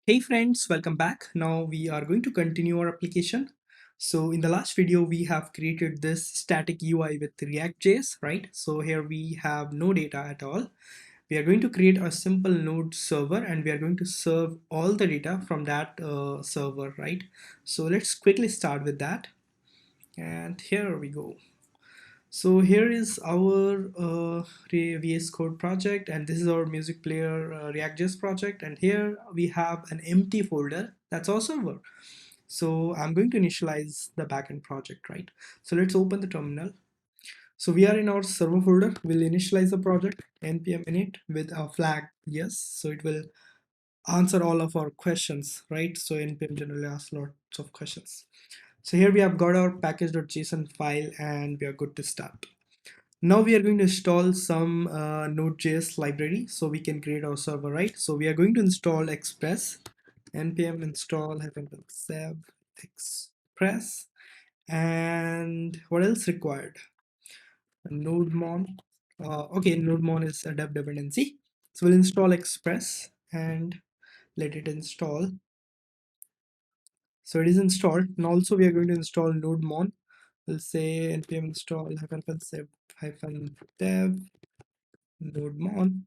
Hey friends, welcome back. Now we are going to continue our application. So in the last video, we have created this static UI with React.js, right? So here we have no data at all. We are going to create a simple node server and we are going to serve all the data from that server, right? So let's quickly start with that. And here we go. So here is our VS Code project, and this is our music player Reactjs project, and here we have an empty folder that's our server. So I'm going to initialize the backend project, right? So let's open the terminal. So we are in our server folder. We'll initialize the project npm init with a flag yes. So it will answer all of our questions, right? So npm generally asks lots of questions. So here we have got our package.json file and we are good to start. Now we are going to install some Node.js library so we can create our server, right? So we are going to install Express, npm install -seb express, and what else required? Nodemon. Okay, Nodemon is a dev dependency. So we'll install Express and let it install. So it is installed, and also we are going to install Nodemon. We'll say npm install -seb -dev Nodemon.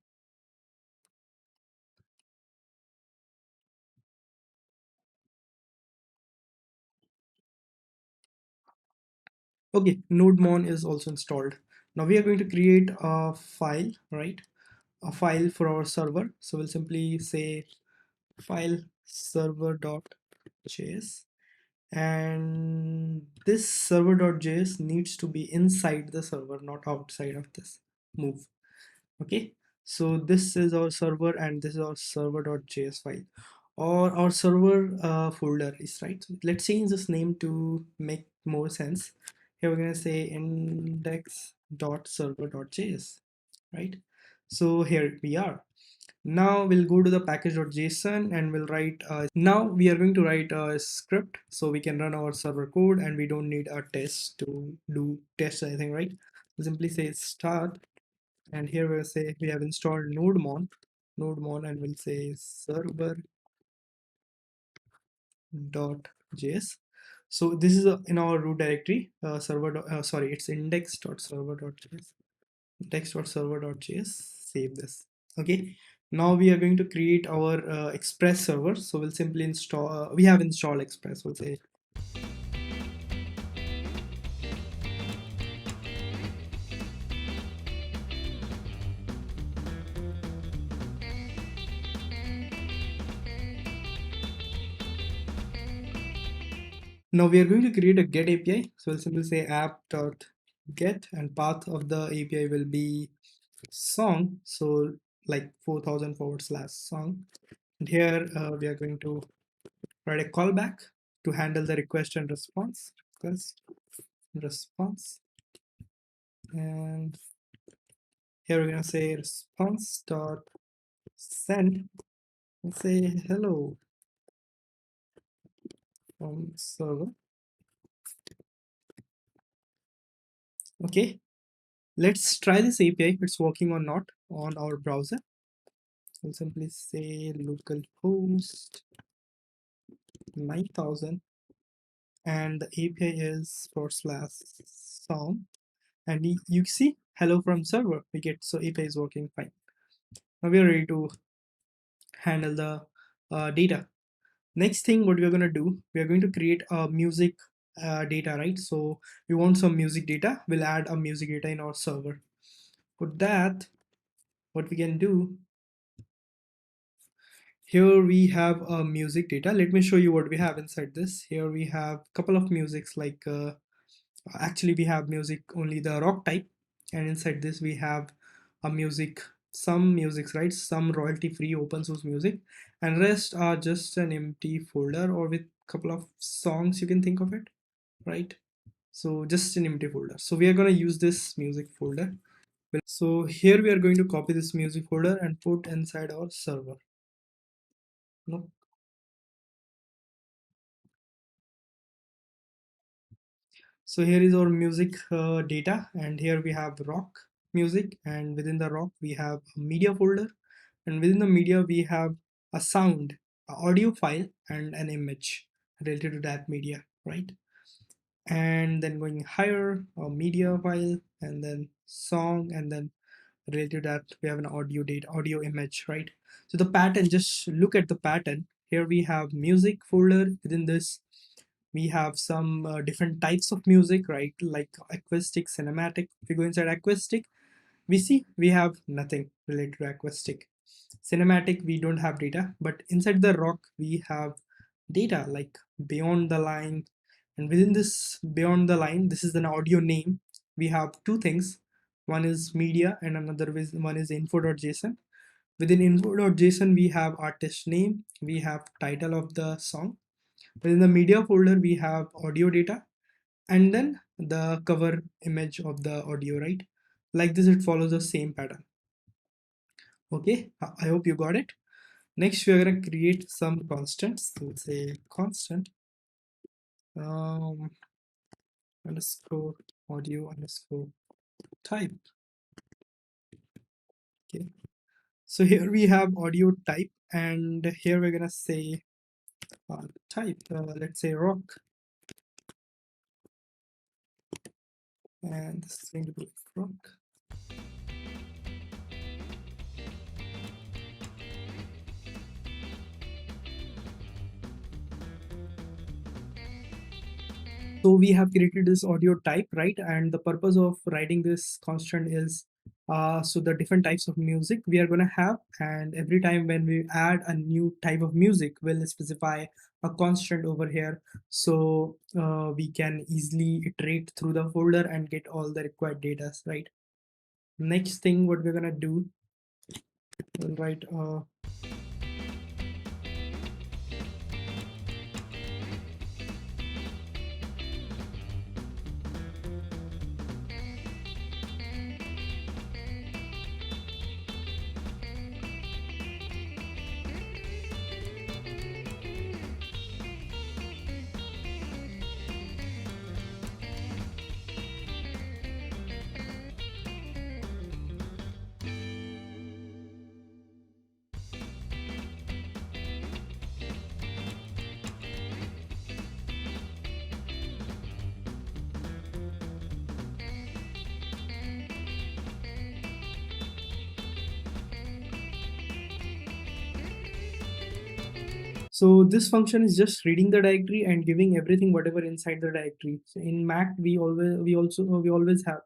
Okay, nodemon is also installed. Now we are going to create a file, right? A file for our server. So we'll simply say file server.js, and this server.js needs to be inside the server, not outside of this move. Okay, so this is our server and this is our server.js file, or our server folder is right. So let's change this name to make more sense. Here we're going to say index.server.js, right? So here we are. Now we'll go to the package.json and we'll write now we are going to write a script so we can run our server code and we don't need a test to do test anything, right? We'll simply say start, and here we'll say we have installed nodemon, and we'll say server.js. So this is in our root directory, sorry, it's index.server.js, index.server.js. Save this. Okay, now we are going to create our express server. So we'll simply install we have installed express. We'll say now we are going to create a get API. So we'll simply say app.get, and path of the API will be song, so like 4000 / song. And here we are going to write a callback to handle the request and response, and here we're going to say response dot send and say hello from server. Okay, let's try this API if it's working or not on our browser. We'll simply say localhost 9000, and the API is /song, and you see hello from server we get. So API is working fine. Now we are ready to handle the data. Next thing what we are going to do, we are going to create a music data, right? So we want some music data. We'll add a music data in our server. For that, what we can do, here we have a music data. Let me show you what we have inside this. Here we have a couple of musics, like actually we have music only the rock type, and inside this we have a music, some musics, right? Some royalty free open source music, and rest are just an empty folder or with couple of songs, you can think of it, right? So just an empty folder. So we are going to use this music folder. So here we are going to copy this music folder and put inside our server. No. So here is our music data, and here we have rock music, and within the rock we have a media folder, and within the media we have a sound. audio file and an image related to that media, right? And then going higher, a media file, and then song, and then related to that we have an audio data, audio image, right? So the pattern, just look at the pattern. Here we have music folder. Within this we have some different types of music, right? Like acoustic, cinematic. If you go inside acoustic, we see we have nothing related to acoustic. Cinematic, we don't have data, but inside the rock we have data like beyond the line. And within this beyond the line, this is an audio name. We have two things. One is media and one is info.json. Within info.json we have artist name, we have title of the song. Within the media folder we have audio data, and then the cover image of the audio, right? Like this, it follows the same pattern. Okay, I hope you got it. Next, we are going to create some constants. So let's say constant um, underscore audio underscore type. Okay, so here we have audio type, and here we're gonna say type. Let's say rock, and this is going to be rock. So we have created this audio type, right? And the purpose of writing this constant is so the different types of music we are going to have, and every time when we add a new type of music, we'll specify a constant over here, so we can easily iterate through the folder and get all the required data, right? Next thing what we're going to do, we'll write so this function is just reading the directory and giving everything whatever inside the directory. So in Mac we always have.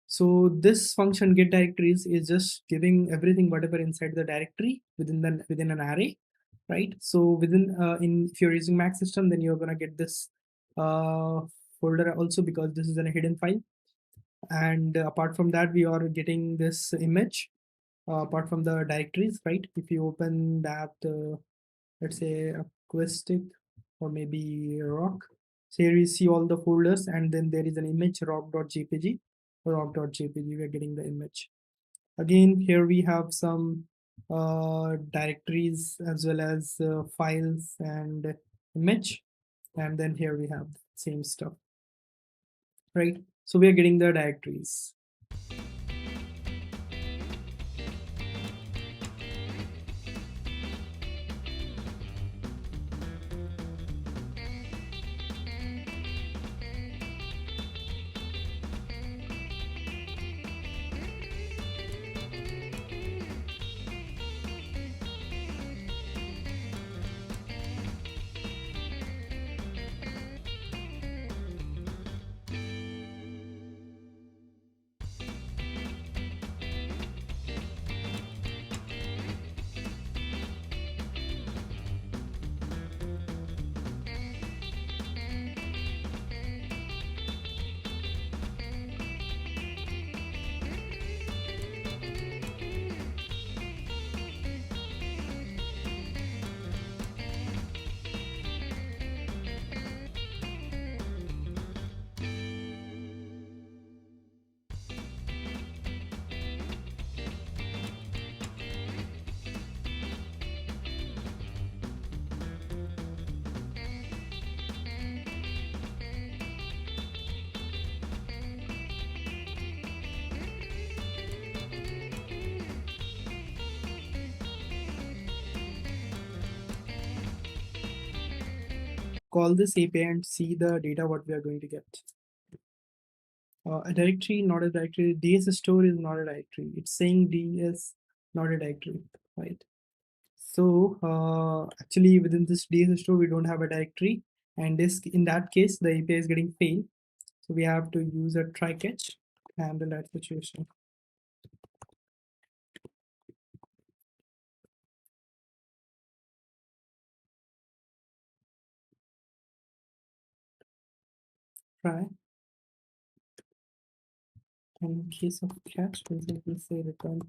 So this function get directories is just giving everything whatever inside the directory within an array, right? So within in if you're using Mac system, then you're gonna get this uh, folder also, because this is a hidden file. And apart from that, we are getting this image apart from the directories, right? If you open that, let's say acoustic or maybe rock. So here you see all the folders, and then there is an image rock.jpg. Rock.jpg, we are getting the image. Again, here we have some directories as well as files and image, and then here we have the same stuff, right? So we are getting the directories. call this API and see the data what we are going to get. A directory, not a directory. DS store is not a directory. It's saying DS, not a directory, right? So actually within this DS store, we don't have a directory. And this, in that case, the API is getting failed. So we have to use a try catch to handle that situation. Try. In case of catch, we'll simply say return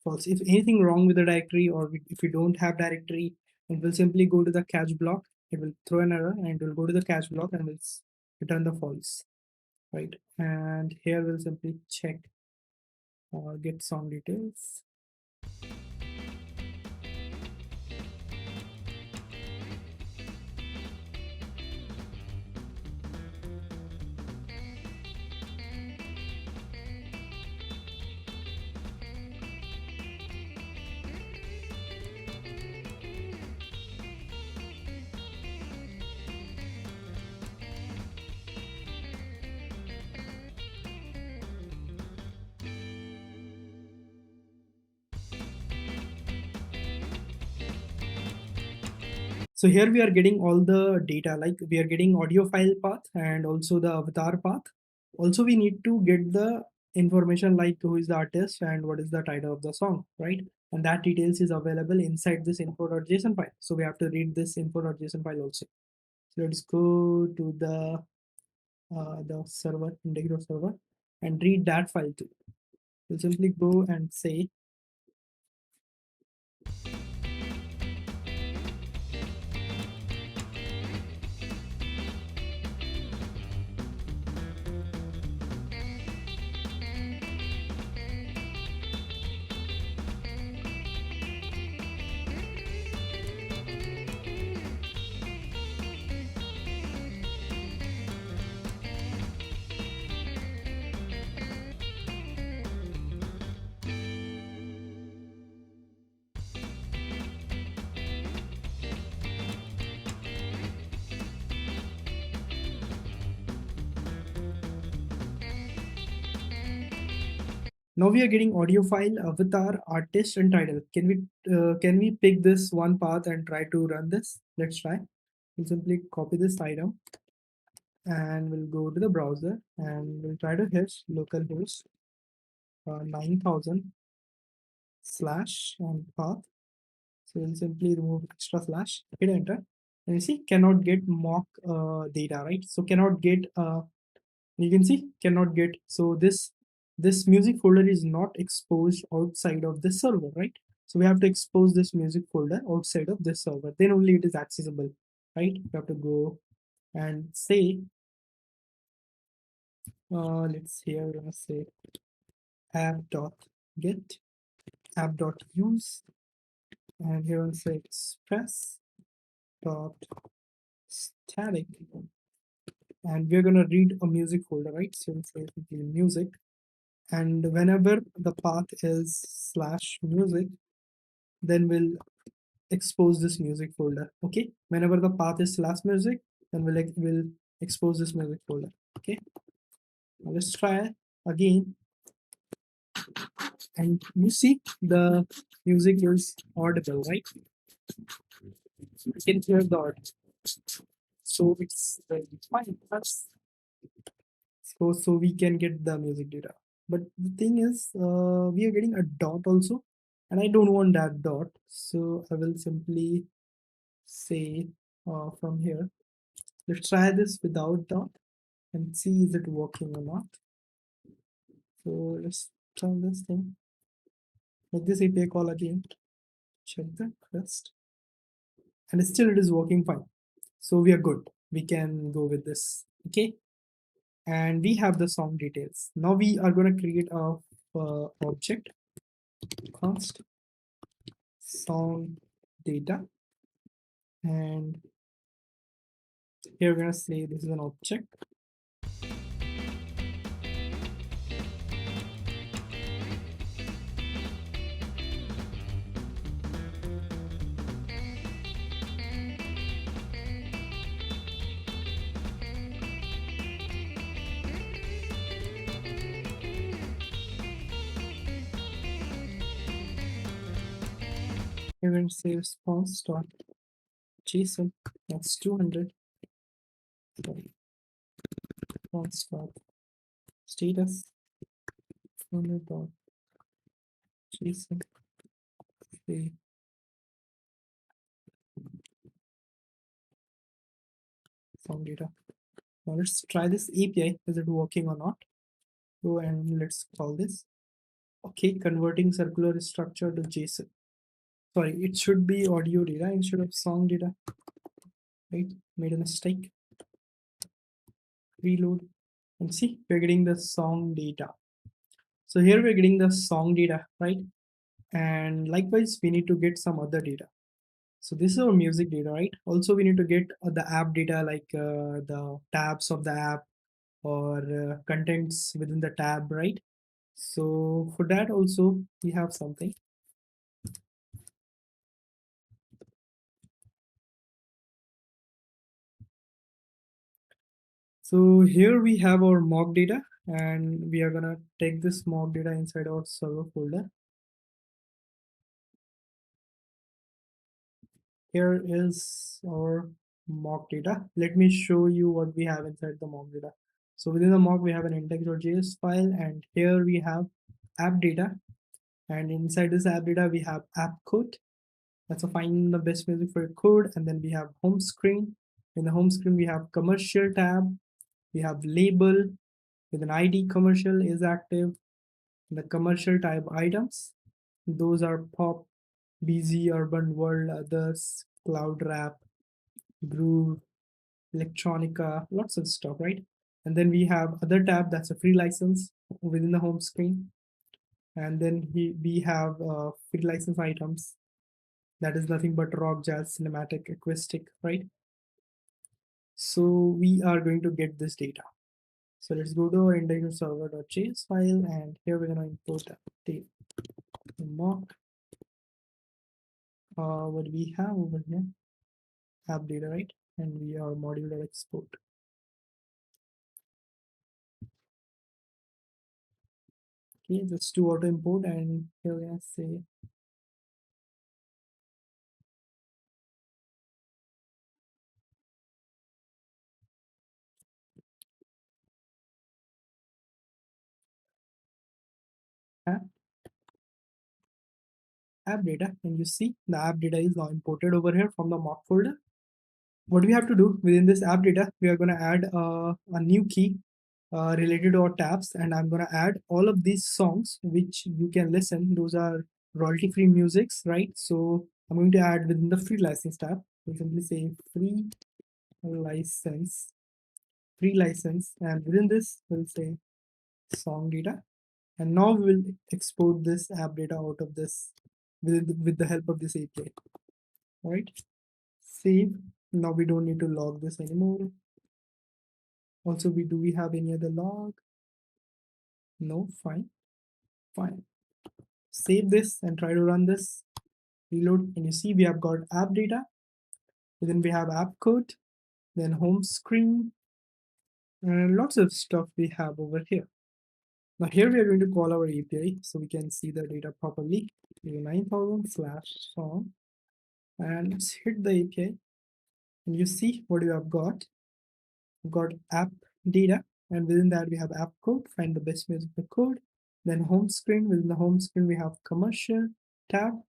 false. If anything wrong with the directory, or if you don't have directory, it will simply go to the catch block. It will throw an error and it will go to the catch block and will return the false, right? And here we'll simply check get song details. So here we are getting all the data, like we are getting audio file path and also the avatar path. Also, we need to get the information like who is the artist and what is the title of the song, right? And that details is available inside this info.json file. So we have to read this info.json file also. So let's go to the server, Integro server, and read that file too. We'll simply go and say now we are getting audio file, avatar, artist, and title. Can we pick this one path and try to run this? Let's try. We'll simply copy this item and we'll go to the browser and we'll try to hit localhost 9000 slash and path. So we'll simply remove extra slash, hit enter, and you see cannot get mock data, right? So cannot get you can see cannot get. So this music folder is not exposed outside of this server, right? So we have to expose this music folder outside of this server, then only it is accessible, right? We have to go and say let's here we're gonna say app.get app.use, and here we'll say express dot static, and we're gonna read a music folder, right? So we'll say music, and whenever the path is slash music, then we'll expose this music folder. Okay, whenever the path is slash music, then we'll expose this music folder. Okay, now let's try again, and you see the music is audible, right? You can hear the audio, so it's fine. That's so we can get the music data. But the thing is, we are getting a dot also, and I don't want that dot, so I will simply say from here, let's try this without dot and see is it working or not. So let's try this thing, make this API call again, check the request, and still it is working fine. So we are good, we can go with this. Okay, and we have the song details. Now we are going to create a object const song data, and here we're going to say this is an object. We're going to say response.json. That's 200. Sorry, response.status 200.json. Say some data. Now let's try this API. Is it working or not? Go and let's call this. Okay, converting circular structure to JSON. Sorry, it should be audio data instead of song data. Right? Made a mistake. Reload and see, we're getting the song data. So here we're getting the song data, right? And likewise, we need to get some other data. So this is our music data, right? Also, we need to get the app data, like the tabs of the app or contents within the tab, right? So for that also, we have something. So here we have our mock data, and we are gonna take this mock data inside our server folder. Here is our mock data. Let me show you what we have inside the mock data. So within the mock, we have an index.js file, and here we have app data. And inside this app data, we have app code. That's a find the best music for your code. And then we have home screen. In the home screen, we have commercial tab. We have label with an ID commercial is active. The commercial type items. Those are pop, busy, urban world, others, cloud rap, groove, electronica, lots of stuff, right? And then we have other tab, that's a free license within the home screen. And then we have free license items. That is nothing but rock, jazz, cinematic, acoustic, right? So we are going to get this data. So let's go to our index server.js file, and here we're going to import the mock. What do we have over here? App data, right? And we are module.export. Okay, just do auto import, and here we're going to say app data, and you see the app data is now imported over here from the mock folder. What we have to do within this app data, we are going to add a new key related to our tabs, and I'm going to add all of these songs which you can listen. Those are royalty free musics, right? So I'm going to add within the free license tab. We'll simply say license free license, and within this we'll say song data. And now we will export this app data out of this with the help of this API. All right, save. Now we don't need to log this anymore. Also, we have any other log? No, fine. Save this and try to run this. Reload, and you see we have got app data. Then we have app code, then home screen, and lots of stuff we have over here. Now here we are going to call our API so we can see the data properly. 9000/song, and let's hit the API, and you see what you have got. We've got app data, and within that we have app code. Find the best music for code. Then home screen. Within the home screen we have commercial tab.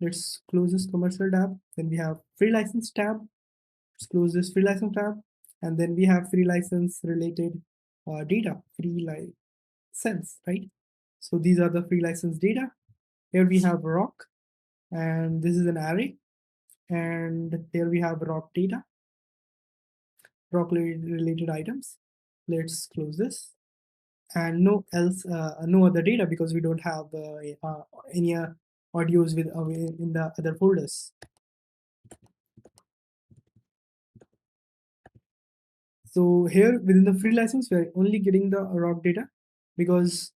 Let's close this commercial tab. Then we have free license tab. Let's close this free license tab, and then we have free license related data. Free license, right? So these are the free license data. Here we have rock, and this is an array, and here we have rock data, rock related items. Let's close this, and no other data because we don't have any audios with in the other folders. So here within the free license, we're only getting the rock data because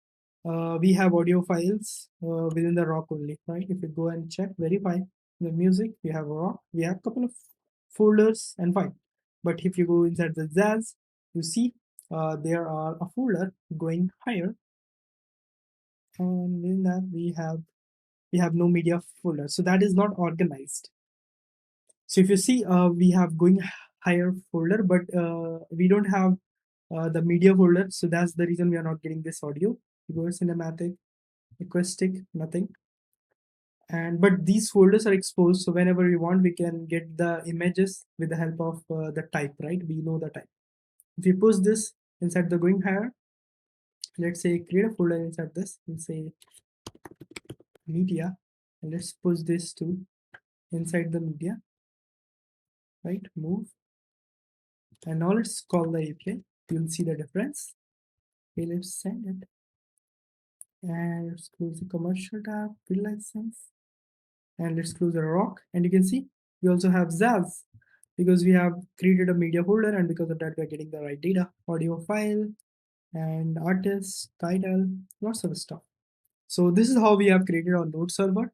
we have audio files within the rock only, right? If you go and check, verify the music, we have rock, we have a couple of folders and fine. But if you go inside the jazz, you see there are a folder going higher, and in that we have we have no media folder. So that is not organized. So if you see, we have going higher folder, but we don't have the media folder. So that's the reason we are not getting this audio. Go cinematic, acoustic, nothing. And but these folders are exposed, so whenever we want, we can get the images with the help of the type, right? We know the type. If you push this inside the going higher, let's say create a folder inside this and say media, and let's push this to inside the media, right? Move, and now let's call the API. You'll see the difference. Okay, let's send it, and let's close the commercial tab, field license, and let's close the rock. And you can see we also have Zaz because we have created a media folder, and because of that we are getting the right data, audio file and artist, title, lots of stuff. So this is how we have created our node server.